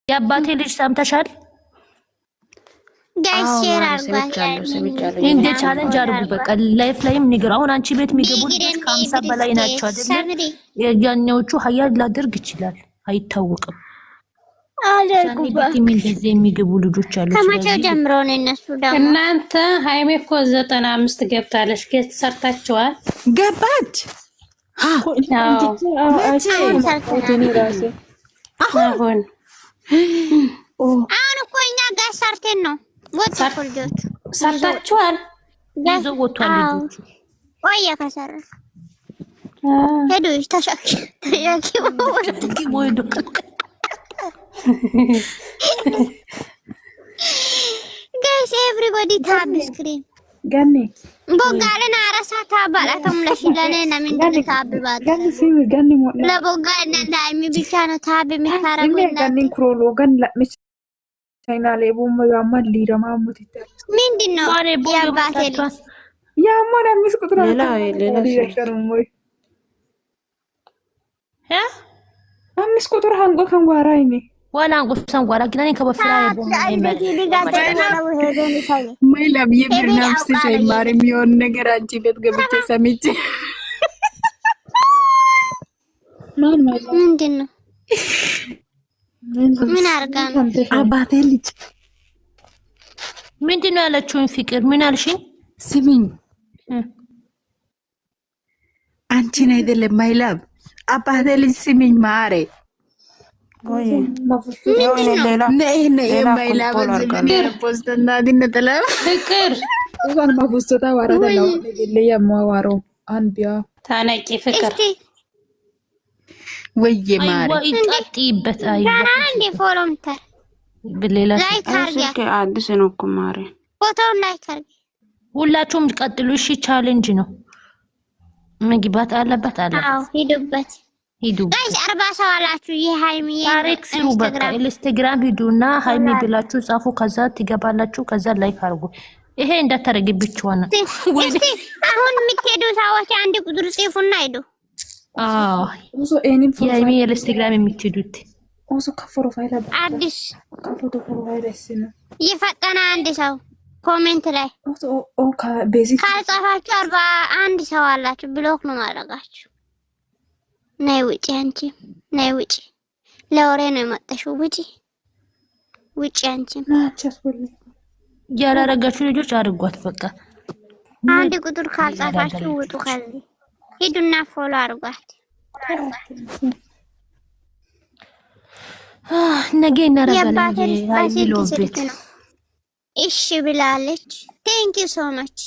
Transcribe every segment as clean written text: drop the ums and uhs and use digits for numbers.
የአባቴ ልጅ ሰምተሻል? ጋይስ ሼር አርጓል እንደ ቻሌንጅ አርጉ። በቃ ላይፍ ላይም ንገር። አሁን አንቺ ቤት የሚገቡ ልጆች ከ50 በላይ ናቸው አይደል? ያኛዎቹ ሀያል ላደርግ ይችላል አይታወቅም። አለኩ ምን እንደዚህ የሚገቡ ልጆች አሉ። ከመቼው ጀምሮ ነው እነሱ ደግሞ? እናንተ ሃይሜ እኮ 95 ገብታለች። ጌት ሰርታችኋል? ገባች። አሁን እኮ እኛ ጋር ሰርተን ነው ወጣ ልጆቹ ሰርታችኋል? ይዘው ወጥቷል ልጆቹ። ቆየ ከሰራ ሄዱ ተሻኪ ወይዱ guys everybody tab screen ganni boggalen arasa tabala tomlashilane namindin tab bad ganni simi ganni mo la boggalen daimi bichano tab mikaragu ganni krolo gan la mich china le bomo yamal lira mamutitta mindino ya batel ya mo na mis kutra lela shekarumoy ha amis kutra hango kan waraini وانا انقصن ورا كده كبفرا يبون ما لم يبر نفسي شيء ماري ميون ነገር አንቺ ቤት ገብቼ ሰምቼ ምንድነው ምን አርጋ ነው አባቴ ልጅ ምንድነው ያለችውን ፍቅር ምን አልሽኝ? ስሚኝ አንቺን አይደለም ማይላብ አባቴ ልጅ ስሚኝ ማሬ ወይ ሌላ የማይላብ ፖስትና ዲነተላ ፍቅር እንኳን ማፉስታ ዋራታ ነው ለየማዋሮ አንቢያ ታነቂ ፍቅር ወይዬ ማሬ ወይ ይጣጥይበት አይዋ አንዴ ፎሎምተ በሌላ ላይክ አርጋ አዲስ ነው እኮ ማሬ ፎቶው ላይክ አርጋ ሁላችሁም ቀጥሉ። እሺ ቻሌንጅ ነው መግባት አለበት አለ። አዎ ሂዱበት ሂዱ ጋይስ 40 ሰው አላችሁ። ይሄ ሃይሚ ታሪክ ሲሩ በቃ ኢንስታግራም ሂዱና ሃይሚ ብላችሁ ጻፉ። ከዛ ትገባላችሁ። ከዛ ላይክ አርጉ። ይሄ እንዳታረግ ብቻው ነው። እስቲ አሁን የምትሄዱ ሰዎች አንድ ቁጥር ጽፉና ሂዱ። ኦሶ ኤኒን የሃይሚ ኢንስታግራም የምትሄዱት ኦሶ ከፕሮፋይል አዲስ ከፎቶ ፕሮፋይል እሰና ይፈጠና አንድ ሰው ኮሜንት ላይ ኦሶ ኦ ቤዚክ ካልጻፋችሁ 41 ሰው አላችሁ። ብሎክ ነው ማድረጋችሁ። ነይ ውጪ አንቺ ነይ ውጪ። ለወሬ ነው የመጣሽው። ውጪ አንቺ ናቸስኩል ያላረጋችሁ ልጆች አድርጓት። በቃ አንድ ቁጥር ካልጻፋችሁ ውጡ። ከዚህ ሂዱና ፎሎ አድርጓት። ነገ እናረጋለን። ሃይሚ ሎቤት እሺ ብላለች። ቴንክ ዩ ሶ ማች።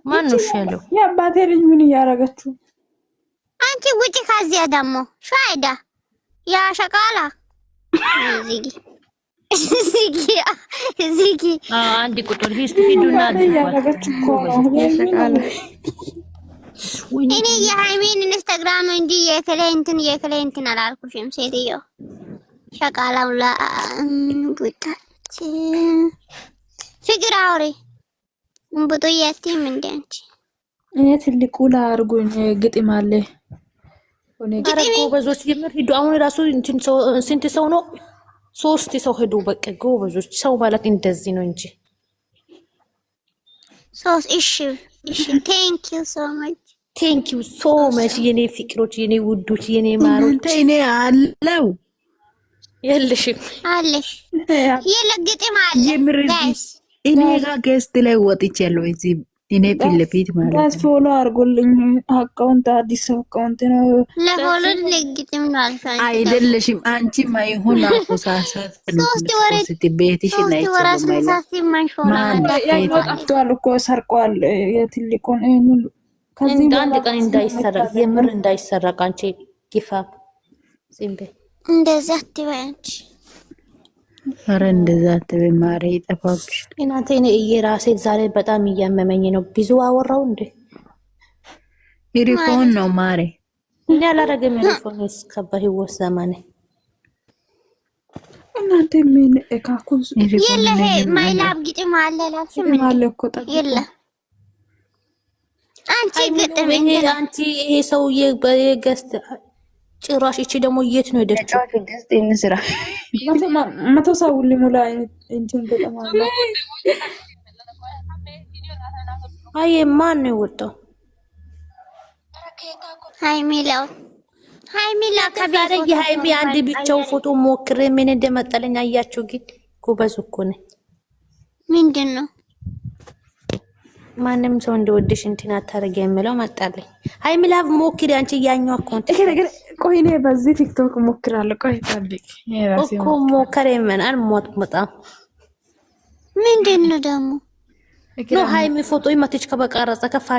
ማንሽ ያለው የአባቴ ልጅ ምን እያረጋችሁ? አንቺ ውጪ ከዚያ ደግሞ ሻይዳ ያ ሸቃላ ዚጊ አንድ ቁጥር ሂስት ሂዱና ያረጋችሁ እኮ እኔ የሃይሚን ኢንስታግራም እንጂ የክሌንትን አላልኩሽም። ሴትዮ ሸቃላው ላ ጉጣች ፍቅር አውሪ እንብጡ የቲም እንደ አንቺ ትልቁ ላርጉኝ ግጥም አለ ሆነ ጎበዞች የምር ሂዱ። አሁን ራሱ ስንት ሰው ነው? 3 ሰው ሄዱ። በቃ ጎበዞች። ሰው ማለት እንደዚህ ነው እንጂ ቴንክ ዩ ሶ ማች የኔ ፍቅሮች፣ የኔ ውዶች፣ የኔ ማሮች። እኔ አለው የለሽም አለሽ የለ ግጥም አለ ጋይስ። እኔ ጋር ገስት ላይ ወጥቻለሁ እዚህ እኔ ፊልፊት ማለት ነው። ፎሎ አርጉልኝ። አካውንት አዲስ አካውንት ነው። ለፎሎ ለግጥም ነው አልፈን አይደለሽም አንቺ ማይሆን አቆሳሳት ነው። ሶስት ቤትሽ ላይ ጠፍቷል እኮ ሰርቋል። የትልቁን ከዚህ አንድ ቀን እንዳይሰረቅ የምር እንዳይሰረቅ አንቺ ግፋ ሲምበ እንደዛ ትበያንቺ አረ እንደዛ ተበማሪ ይጠፋብሽ። እናንተ እኔ እየራሴ ዛሬ በጣም እያመመኝ ነው። ብዙ አወራው እንዴ? ሪፎን ነው ማሬ እኔ አላረገም። ሪፎንስ ከበህይወት ዘመኔ እናንተ ምን እካኩስ የለ ማይላብ ግጥም አለ ላልሽ ምን አለ እኮ የለ አንቺ ግጥም አንቺ ይሄ ሰውዬ በገስት ጭራሽ እቺ ደግሞ የት ነው ሄደችው? መቶ ሰው ሊሞላ እንትን በጣም አለ። አይ ማን ነው የወጣው? ሃይሚላ ከዛሬ የሃይሚ አንድ ብቻው ፎቶ ሞክሬ ምን እንደመጣለኝ አያችሁ? ግን ጎበዝ እኮ ነኝ። ምንድነው ማንም ሰው እንደወደሽ እንትን አታረጊ የሚለው መጣለኝ። ሃይሚላ ሞክሪ አንቺ ያኛው አካውንት ቆይ እኔ በዚህ ቲክቶክ ሞክራለሁ። ቆይ ታዲክ እኮ ሞከረ ይመናል ሞት በጣም ምንድነው ደግሞ ነው ሃይሚ ፎቶ ይመትች ከበቀረጸ ከፋ